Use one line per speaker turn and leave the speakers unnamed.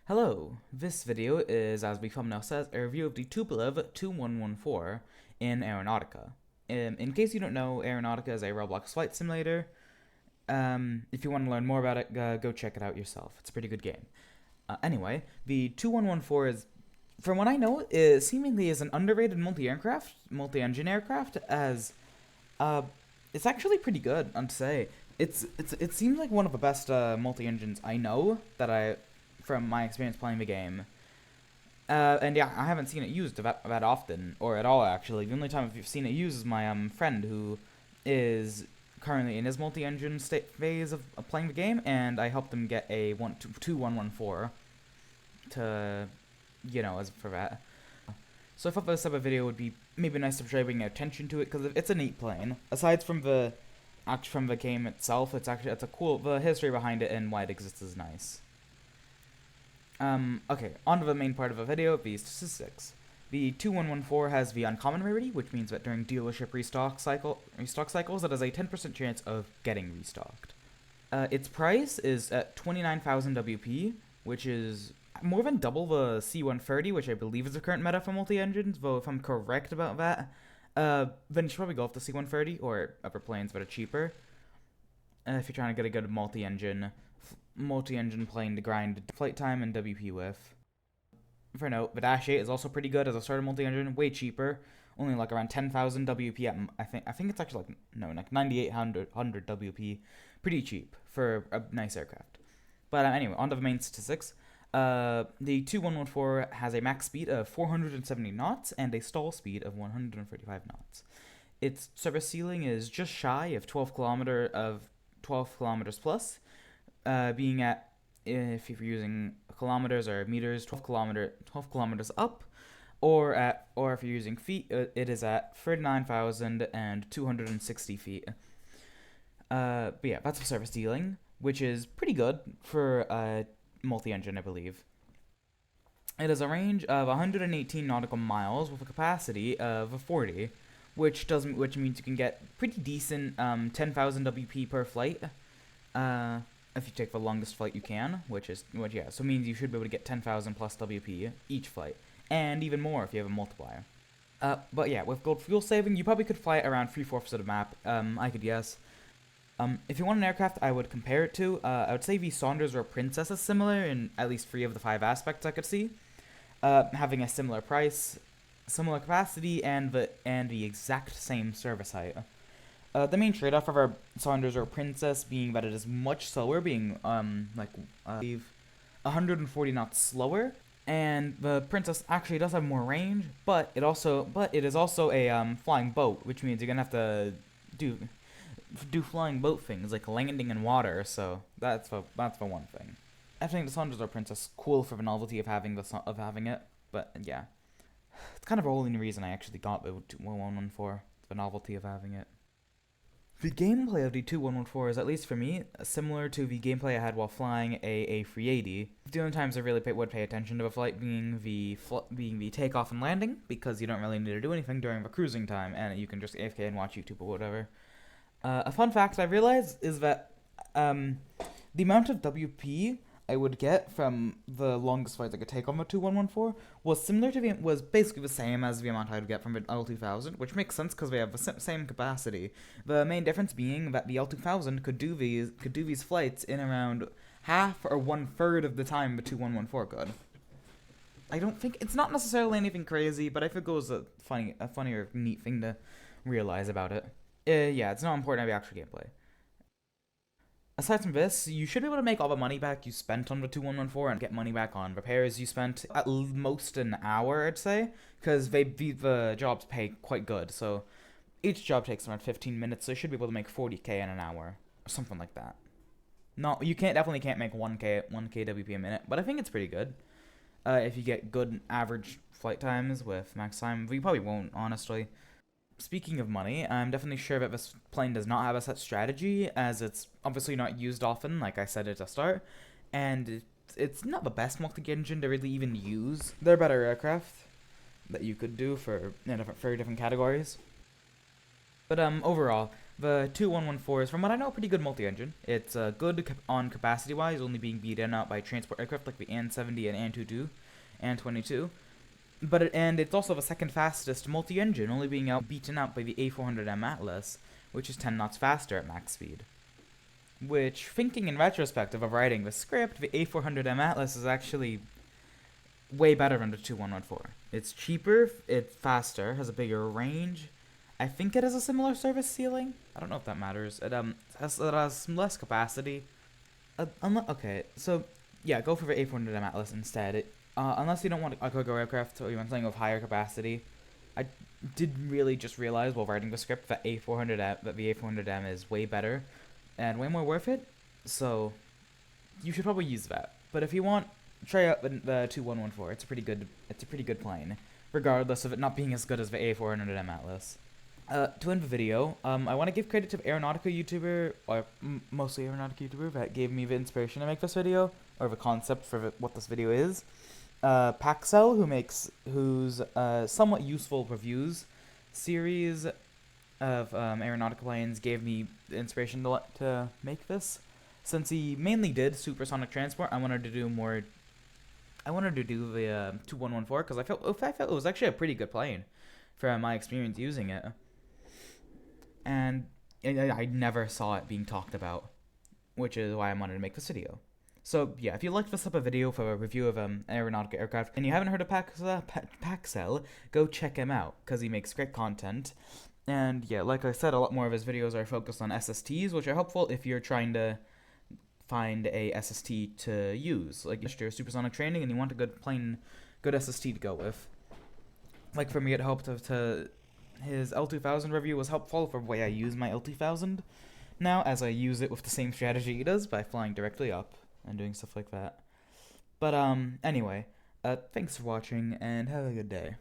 Hello, this video is, as the thumbnail says, a review of the Tupolev Tu-114 in Aeronautica. In case you don't know, Aeronautica is a Roblox flight simulator. If you want to learn more about it, go check it out yourself. It's a pretty good game. Anyway, the Tu-114 is, from what I know, seemingly is an underrated multi-engine aircraft, as it's actually pretty good, I'd say. It seems like one of the best multi-engines I know from my experience playing the game. And yeah, I haven't seen it used that often, or at all actually. The only time I've seen it used is my friend who is currently in his multi-engine phase of playing the game, and I helped him get a Tu-114 to, as for that. So I thought this type of video would be maybe nice to try bringing attention to it, because it's a neat plane. Aside from the game itself, it's a cool, the history behind it and why it exists is nice. Okay, on to the main part of the video, the statistics. The Tu-114 has the uncommon rarity, which means that during dealership restock cycles, it has a 10% chance of getting restocked. Its price is at 29,000 WP, which is more than double the C-130, which I believe is the current meta for multi-engines, though if I'm correct about that, then you should probably go with the C-130 or other planes that are cheaper. If you're trying to get a good multi-engine plane to grind flight time and WP with. For note, the Dash 8 is also pretty good as a starter multi-engine, way cheaper, only like around 10,000 WP at, I think it's actually like 9,800 WP, pretty cheap for a nice aircraft. But anyway, on to the main statistics. The Tu-114 has a max speed of 470 knots and a stall speed of 135 knots. Its service ceiling is just shy of 12 kilometers plus, being at, if you're using kilometers or meters, 12 kilometers up, or if you're using feet, it is at 39,260 feet. But yeah, that's the service ceiling, which is pretty good for a multi-engine, I believe. It has a range of 118 nautical miles with a capacity of 40, which means you can get pretty decent 10,000 WP per flight. If you take the longest flight you can, so it means you should be able to get 10,000 plus WP each flight, and even more if you have a multiplier. But yeah, with gold fuel saving, you probably could fly it around 3/4 of the map, I could guess. If you want an aircraft I would compare it to, I would say the Saunders or Princess is similar in at least 3 of the 5 aspects I could see. Having a similar price, similar capacity, and the exact same service height. The main trade-off of our Saunders or Princess being that it is much slower, being 140 knots slower, and the Princess actually does have more range, but it is also a flying boat, which means you're gonna have to do flying boat things like landing in water. So that's the one thing. I think the Saunders or Princess cool for the novelty of having it, but yeah, it's kind of the only reason I actually got the 114, the novelty of having it. The gameplay of the Tu-114 is, at least for me, similar to the gameplay I had while flying a A380. The only times I really would pay attention to a flight being the takeoff and landing, because you don't really need to do anything during the cruising time, and you can just AFK and watch YouTube or whatever. A fun fact I realized is that the amount of WP I would get from the longest flights I could take on the Tu-114 was basically the same as the amount I would get from the L2000, which makes sense because they have the same capacity. The main difference being that the L2000 could do these flights in around half or 1/3 of the time the Tu-114 could. I don't think it's not necessarily anything crazy, but I think it was a funnier, neat thing to realize about it. Yeah, it's not important to the actual gameplay. Aside from this, you should be able to make all the money back you spent on the Tu-114 and get money back on repairs you spent at most an hour, I'd say, because the jobs pay quite good. So each job takes around 15 minutes, so you should be able to make 40k in an hour, or something like that. No, you definitely can't make 1k WP a minute, but I think it's pretty good. If you get good average flight times with max time, you probably won't, honestly. Speaking of money, I'm definitely sure that this plane does not have a set strategy, as it's obviously not used often, like I said at the start, and it's not the best multi-engine to really even use. There are better aircraft that you could do for different categories. But overall, The Tu-114 is, from what I know, a pretty good multi-engine. It's good on capacity-wise, only being beaten out by transport aircraft like the An-70 and An-22, An-22. And it's also the second fastest multi-engine, only being beaten out by the A400M Atlas, which is 10 knots faster at max speed. Which, thinking in retrospective of writing the script, the A400M Atlas is actually way better than the Tu-114. It's cheaper, it's faster, has a bigger range. I think it has a similar service ceiling. I don't know if that matters. It has some less capacity. Okay, so yeah, go for the A400M Atlas instead. Unless you don't want a cargo aircraft or you want something with higher capacity. I did really just realize while writing the script that the A400M is way better and way more worth it. So you should probably use that. But if you want, try out the Tu-114. It's a pretty good plane, regardless of it not being as good as the A400M Atlas. To end the video, I want to give credit to the Aeronautica YouTuber, or mostly Aeronautica YouTuber, that gave me the inspiration to make this video, or the concept for what this video is. Paxcel, whose somewhat useful reviews series of Aeronautica planes, gave me the inspiration to make this. Since he mainly did supersonic transport, I wanted to do the Tu-114 because I felt it was actually a pretty good plane, from my experience using it. And I never saw it being talked about, which is why I wanted to make this video. So yeah, if you liked this type of video for a review of an Aeronautica aircraft, and you haven't heard of Paxcel, go check him out, because he makes great content. And yeah, like I said, a lot more of his videos are focused on SSTs, which are helpful if you're trying to find a SST to use. Like if you're supersonic training and you want a good SST to go with. Like for me, it helped his L2000 review was helpful for the way I use my L2000 now, as I use it with the same strategy he does by flying directly up and doing stuff like that. But anyway, thanks for watching and have a good day.